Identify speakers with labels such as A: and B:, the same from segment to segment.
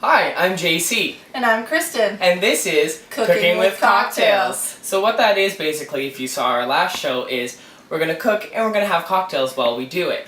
A: Hi, I'm Jaycee.
B: And I'm Kristen.
A: And this is
B: Cooking with Cocktails.
A: So what that is basically, if you saw our last show, is we're going to cook and we're going to have cocktails while we do it.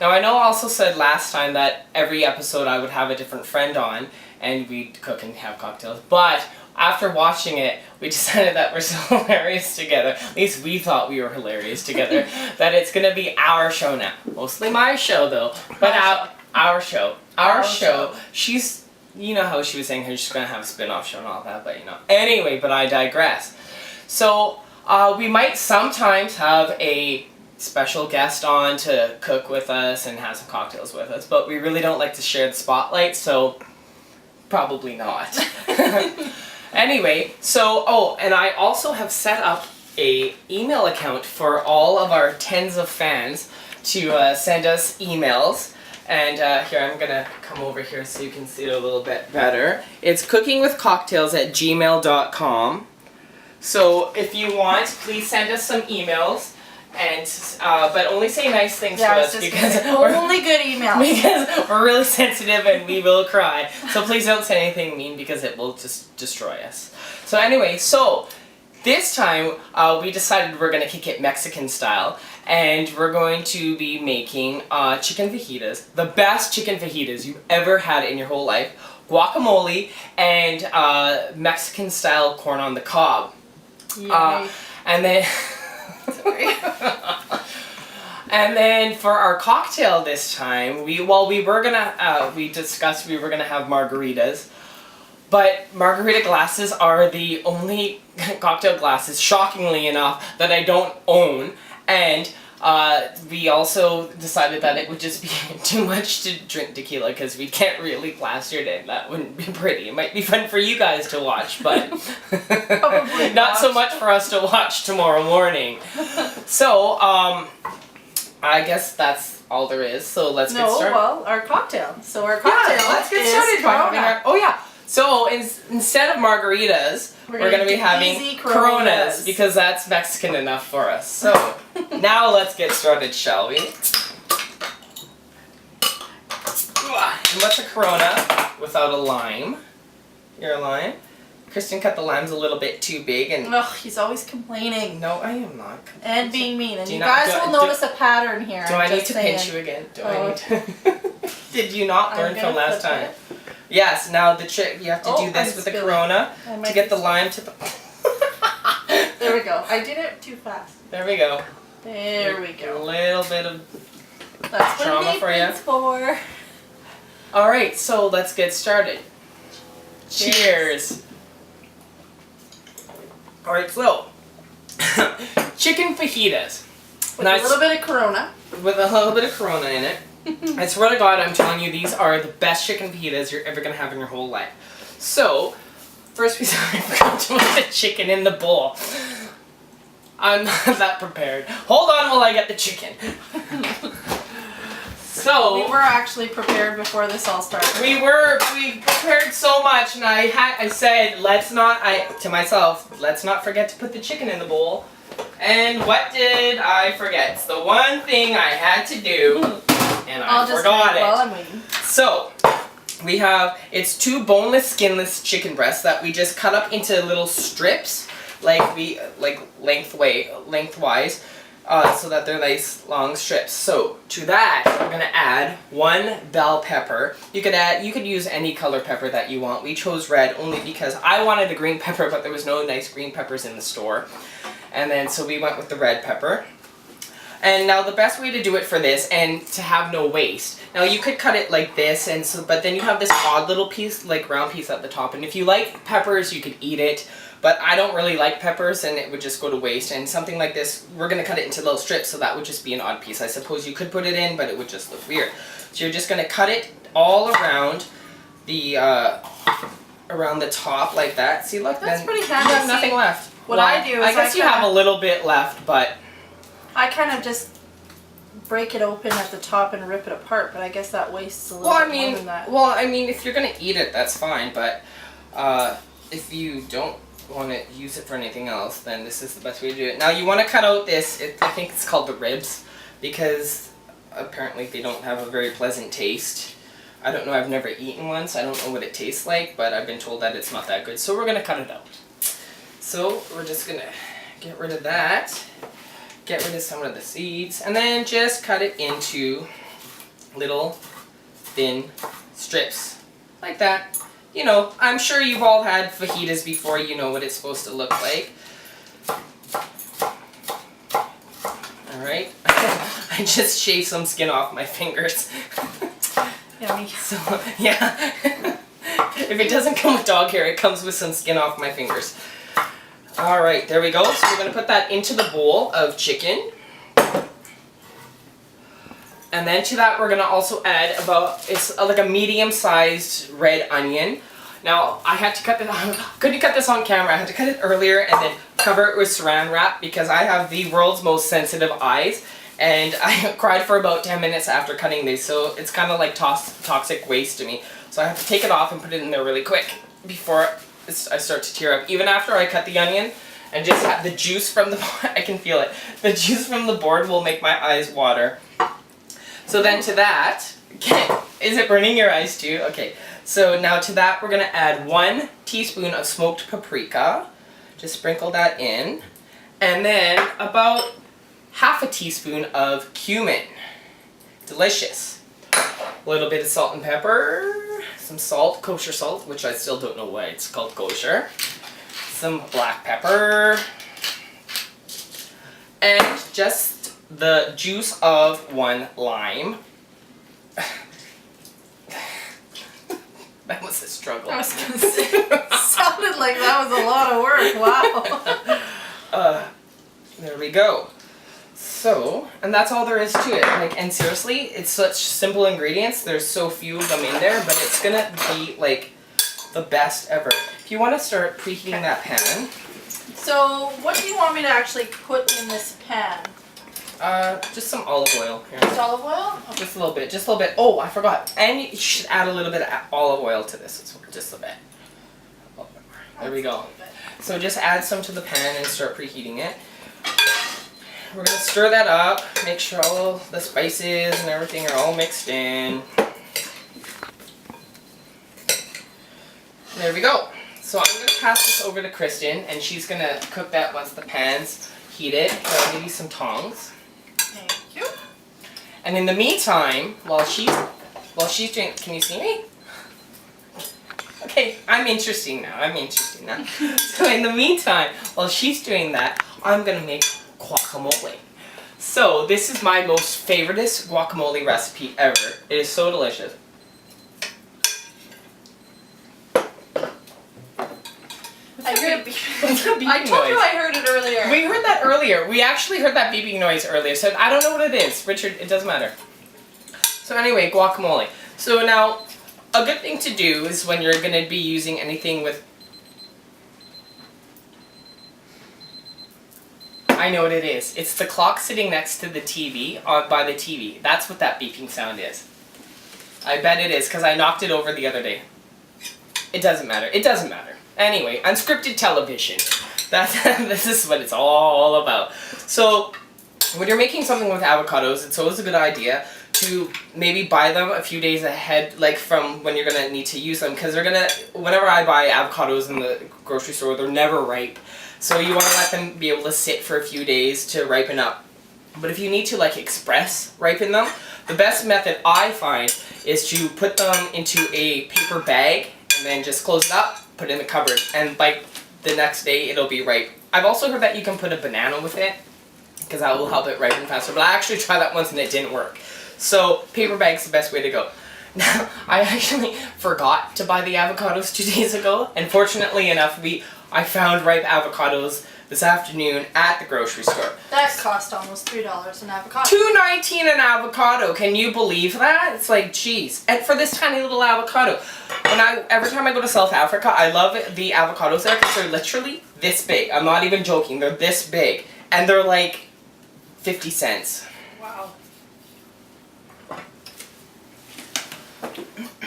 A: Now I know I also said last time that every episode I would have a different friend on and we'd cook and have cocktails, but after watching it, we decided that we're so hilarious together, at least we thought we were hilarious together, that it's going to be our show now. Mostly my show though, but our show. Our show. She's, you know how she was saying she's going to have a spin-off show and all that, but you know. Anyway, but I digress. So, we might sometimes have a special guest on to cook with us and have some cocktails with us, but we really don't like to share the spotlight, so probably not. Anyway, so, and I also have set up a email account for all of our tens of fans to send us emails. And here, I'm going to come over here so you can see it a little bit better. It's cookingwithcocktails@gmail.com. So if you want, please send us some emails. And but only say nice things to us because
B: only good emails.
A: Because we're really sensitive and we will cry. So please don't say anything mean because it will just destroy us. So anyway, so this time we decided we're gonna kick it Mexican style, and we're going to be making chicken fajitas, the best chicken fajitas you've ever had in your whole life, guacamole, and Mexican style corn on the cob. And then. Sorry. And then for our cocktail this time, we discussed we were gonna have margaritas, but margarita glasses are the only cocktail glasses, shockingly enough, that I don't own, and we also decided that it would just be too much to drink tequila because we can't really plaster it in. That wouldn't be pretty. It might be fun for you guys to watch, but
B: probably
A: not so much for us to watch tomorrow morning. So, I guess that's all there is. So let's get started.
B: Well, our cocktail. So our cocktail
A: let's get started by having our. Oh yeah. So instead of margaritas, we're going to be having Coronas because that's Mexican enough for us. So now let's get started, shall we? And what's a Corona without a lime? You're a lime? Kristen cut the limes a little bit too big and...
B: Ugh, he's always complaining.
A: No, I am not complaining.
B: And being mean. And you guys will notice a pattern here.
A: Do I need to pinch you again? I need to... Did you not learn from last time? Yes, now the trick, you have to do this with the Corona to get the lime to the...
B: There we go. I did it too fast.
A: There we go.
B: There we go.
A: A little bit of
B: That's
A: trauma for you.
B: For.
A: Alright, so let's get started. Cheers. Alright, so, chicken fajitas.
B: With a little bit of Corona.
A: With a little bit of Corona in it. I swear to God, I'm telling you, these are the best chicken fajitas you're ever going to have in your whole life. So, first we forgot to put the chicken in the bowl. I'm not that prepared. Hold on while I get the chicken. So,
B: we were actually prepared before this all started.
A: We prepared so much, and I said, to myself, let's not forget to put the chicken in the bowl. And what did I forget? It's the one thing I had to do, and I forgot it. So, we have, it's 2 boneless, skinless chicken breasts that we just cut up into little strips, lengthwise, so that they're nice long strips. So to that, we're gonna add 1 bell pepper. You could use any color pepper that you want. We chose red only because I wanted a green pepper, but there was no nice green peppers in the store. And then so we went with the red pepper. And now the best way to do it for this, and to have no waste. Now you could cut it like this, but then you have this odd little piece, like round piece at the top. And if you like peppers, you could eat it. But I don't really like peppers, and it would just go to waste. And something like this, we're going to cut it into little strips, so that would just be an odd piece. I suppose you could put it in, but it would just look weird. So you're just going to cut it all around the top like that. See, look,
B: that's
A: then
B: pretty
A: you
B: handy.
A: have nothing left.
B: What I do is
A: I guess you have a little bit left, but...
B: I kind of just break it open at the top and rip it apart, but I guess that wastes a little bit more than that.
A: Well, I mean, if you're going to eat it, that's fine, but if you don't want to use it for anything else, then this is the best way to do it. Now, you want to cut out this, I think it's called the ribs, because apparently they don't have a very pleasant taste. I don't know, I've never eaten one, so I don't know what it tastes like, but I've been told that it's not that good. So we're going to cut it out. So we're just going to get rid of that. Get rid of some of the seeds. And then just cut it into little thin strips. Like that. You know, I'm sure you've all had fajitas before. You know what it's supposed to look like. Alright. I just shaved some skin off my fingers.
B: Yummy.
A: So, yeah. If it doesn't come with dog hair, it comes with some skin off my fingers. Alright, there we go. So we're going to put that into the bowl of chicken. And then to that we're going to also add it's like a medium-sized red onion. Now, I had to cut this, couldn't cut this on camera. I had to cut it earlier and then cover it with saran wrap because I have the world's most sensitive eyes. And I cried for about 10 minutes after cutting these, so it's kind of like toxic waste to me. So I have to take it off and put it in there really quick before I start to tear up. Even after I cut the onion and just have the juice from the I can feel it. The juice from the board will make my eyes water. So then to that, is it burning your eyes too? Okay. So now to that we're going to add 1 teaspoon of smoked paprika. Just sprinkle that in. And then about half a teaspoon of cumin. Delicious. A little bit of salt and pepper. Some salt, kosher salt, which I still don't know why it's called kosher. Some black pepper. And just the juice of 1 lime. That was a struggle.
B: I was going to say, it sounded like that was a lot of work. Wow.
A: There we go. So, and that's all there is to it. Like, and seriously, it's such simple ingredients. There's so few of them in there, but it's gonna be like the best ever. If you want to start preheating that pan.
B: So, what do you want me to actually put in this pan?
A: Just some olive oil here.
B: Just olive oil? Okay.
A: Just a little bit. Just a little bit. Oh, I forgot. And you should add a little bit of olive oil to this as well. Just a bit. There we go. So just add some to the pan and start preheating it. We're going to stir that up, make sure all the spices and everything are all mixed in. There we go. So I'm going to pass this over to Kristen, and she's going to cook that once the pan's heated. I'll give you some tongs.
B: Thank you.
A: And in the meantime, while she's doing, can you see me? Okay, I'm interesting now. So in the meantime, while she's doing that, I'm going to make guacamole. So this is my most favoriteest guacamole recipe ever. It is so delicious.
B: I heard a beeping.
A: I
B: told you I heard it earlier.
A: We heard that earlier. We actually heard that beeping noise earlier. So I don't know what it is. Richard, it doesn't matter. So anyway, guacamole. So now, a good thing to do is when you're going to be using anything with... I know what it is. It's the clock sitting next to the TV, by the TV. That's what that beeping sound is. I bet it is, because I knocked it over the other day. It doesn't matter. It doesn't matter. Anyway, unscripted television. This is what it's all about. So, when you're making something with avocados, it's always a good idea to maybe buy them a few days ahead, like from when you're going to need to use them. Because whenever I buy avocados in the grocery store, they're never ripe. So you want to let them be able to sit for a few days to ripen up. But if you need to like express ripen them, the best method I find is to put them into a paper bag and then just close it up, put it in the cupboard, and by the next day it'll be ripe. I've also heard that you can put a banana with it because that will help it ripen faster, but I actually tried that once and it didn't work. So paper bag's the best way to go. Now, I actually forgot to buy the avocados 2 days ago, and fortunately enough, I found ripe avocados this afternoon at the grocery store.
B: That cost almost $3 an avocado.
A: $2.19 an avocado. Can you believe that? It's like, geez. And for this tiny little avocado. Every time I go to South Africa, I love the avocados there because they're literally this big. I'm not even joking. They're this big. And they're like 50 cents.
B: Wow.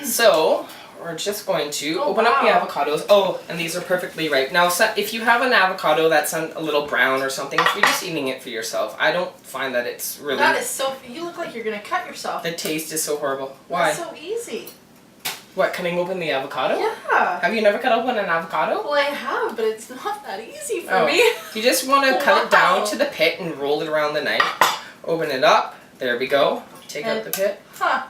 A: So, we're just going to open up the avocados. Oh, and these are perfectly ripe. Now, if you have an avocado that's a little brown or something, if you're just eating it for yourself, I don't find that it's really...
B: That is so... You look like you're going to cut yourself.
A: The taste is so horrible. Why?
B: That's so easy.
A: What, cutting open the avocado?
B: Yeah.
A: Have you never cut open an avocado?
B: Well, I have, but it's not that easy for me.
A: You just want to cut it down
B: Wow.
A: to the pit and roll it around the knife. Open it up. There we go. Take out the pit.
B: Huh.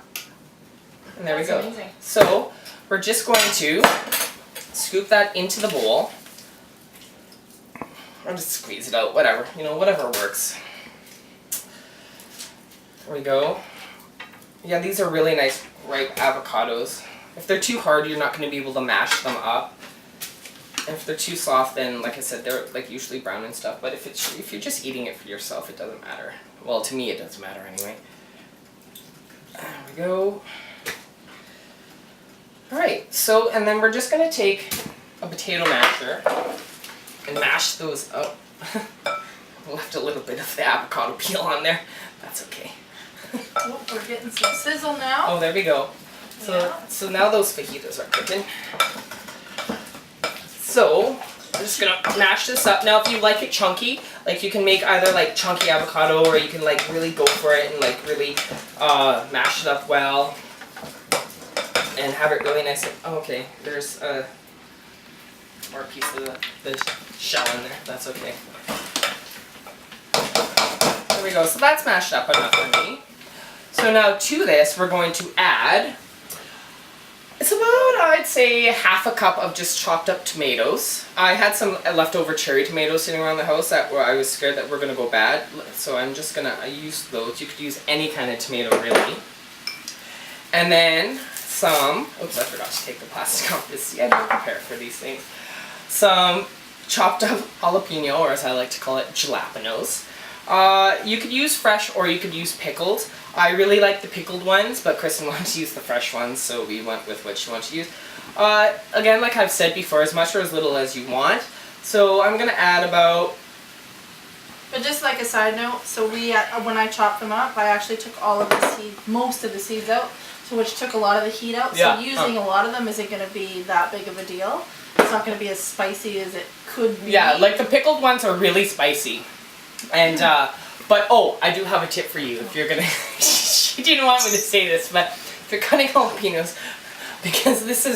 A: And there
B: That's
A: we go.
B: amazing.
A: So we're just going to scoop that into the bowl. Or just squeeze it out, whatever. You know, whatever works. There we go. Yeah, these are really nice ripe avocados. If they're too hard, you're not going to be able to mash them up. And if they're too soft, then, like I said, they're like usually brown and stuff. But if you're just eating it for yourself, it doesn't matter. Well, to me, it doesn't matter anyway. There we go. Alright, so, and then we're just going to take a potato masher and mash those up. Left a little bit of the avocado peel on there. That's okay.
B: Oh, we're getting some sizzle now.
A: Oh, there we go. So,
B: Yeah.
A: so now those fajitas are cooking. So, I'm just gonna mash this up. Now, if you like it chunky, like you can make either like chunky avocado, or you can like really go for it and like really mash it up well and have it really nice. Oh, okay, there's more piece of the shell in there. That's okay. There we go. So that's mashed up enough for me. So now to this, we're going to add, it's about, I'd say, half a cup of just chopped up tomatoes. I had some leftover cherry tomatoes sitting around the house that I was scared that were going to go bad. So I'm just going to use those. You could use any kind of tomato, really. And then some, oops, I forgot to take the plastic off this. See, I didn't prepare for these things. Some chopped up jalapeno, or as I like to call it, jalapenos. You could use fresh or you could use pickled. I really like the pickled ones, but Kristen wanted to use the fresh ones, so we went with what she wanted to use. Again, like I've said before, as much or as little as you want. So I'm going to add about...
B: But just like a side note, so when I chopped them up, I actually took all of the seeds, most of the seeds out, so which took a lot of the heat out.
A: Yeah.
B: So using a lot of them isn't going to be that big of a deal. It's not going to be as spicy as it could be.
A: Yeah, like the pickled ones are really spicy. And, but, oh, I do have a tip for you if you're gonna, she didn't want me to say this, but if you're cutting jalapenos, because this is